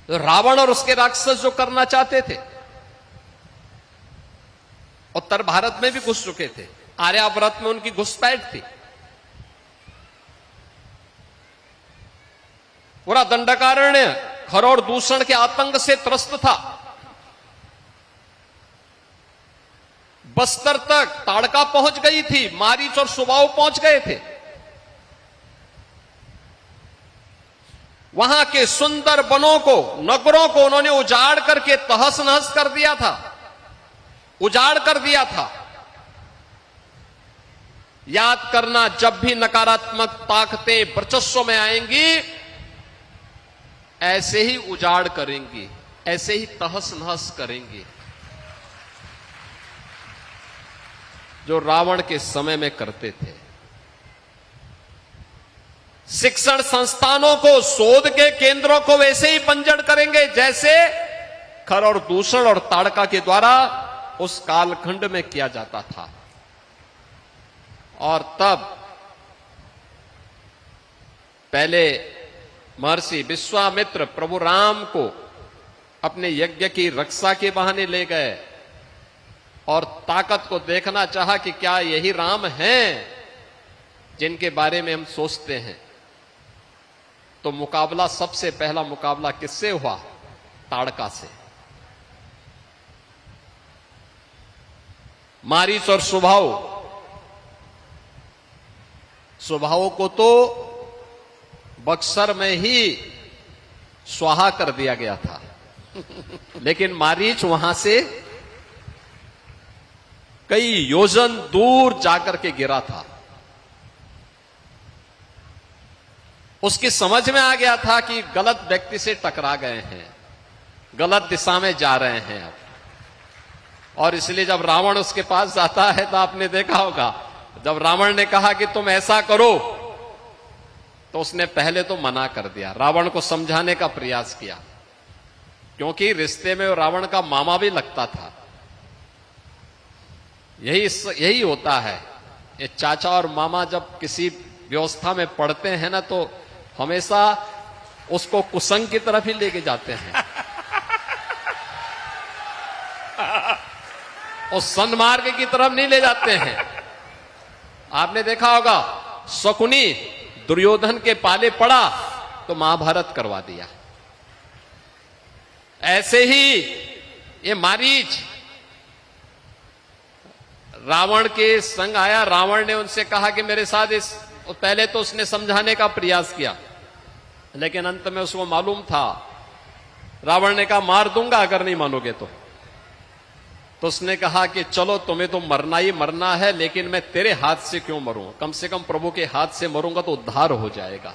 तो रावण और उसके राक्षस जो करना चाहते थे, उत्तर भारत में भी घुस चुके थे, आर्यावर्त में उनकी घुसपैठ थी, पूरा दंडकारण्य खर और दूषण के आतंक से त्रस्त था। बस्तर तक ताड़का पहुंच गई थी, मारीच और सुबाऊ पहुंच गए थे। वहां के सुंदर वनों को, नगरों को उन्होंने उजाड़ करके तहस नहस कर दिया था, उजाड़ कर दिया था। याद करना, जब भी नकारात्मक ताकतें वर्चस्व में आएंगी, ऐसे ही उजाड़ करेंगी, ऐसे ही तहस नहस करेंगी, जो रावण के समय में करते थे। शिक्षण संस्थानों को, शोध के केंद्रों को वैसे ही बंजर करेंगे जैसे खर और दूषण और ताड़का के द्वारा उस कालखंड में किया जाता था। और तब पहले महर्षि विश्वामित्र प्रभु राम को अपने यज्ञ की रक्षा के बहाने ले गए और ताकत को देखना चाहा कि क्या यही राम हैं जिनके बारे में हम सोचते हैं। तो मुकाबला, सबसे पहला मुकाबला किससे हुआ? ताड़का से। मारीच और सुबाहु को तो बक्सर में ही स्वाहा कर दिया गया था, लेकिन मारीच वहां से कई योजन दूर जाकर के गिरा था। उसकी समझ में आ गया था कि गलत व्यक्ति से टकरा गए हैं, गलत दिशा में जा रहे हैं अब। और इसलिए जब रावण उसके पास जाता है, तो आपने देखा होगा, जब रावण ने कहा कि तुम ऐसा करो, तो उसने पहले तो मना कर दिया, रावण को समझाने का प्रयास किया, क्योंकि रिश्ते में रावण का मामा भी लगता था। यही होता है, ये चाचा और मामा जब किसी व्यवस्था में पड़ते हैं ना, तो हमेशा उसको कुसंग की तरफ ही लेके जाते हैं, और सन्मार्ग की तरफ नहीं ले जाते हैं। आपने देखा होगा, शकुनी दुर्योधन के पाले पड़ा तो महाभारत करवा दिया। ऐसे ही ये मारीच रावण के संग आया। रावण ने उनसे कहा कि मेरे साथ इस, पहले तो उसने समझाने का प्रयास किया, लेकिन अंत में उसको मालूम था, रावण ने कहा मार दूंगा अगर नहीं मानोगे तो उसने कहा कि चलो तुम्हें तो मरना ही मरना है, लेकिन मैं तेरे हाथ से क्यों मरूं, कम से कम प्रभु के हाथ से मरूंगा तो उद्धार हो जाएगा।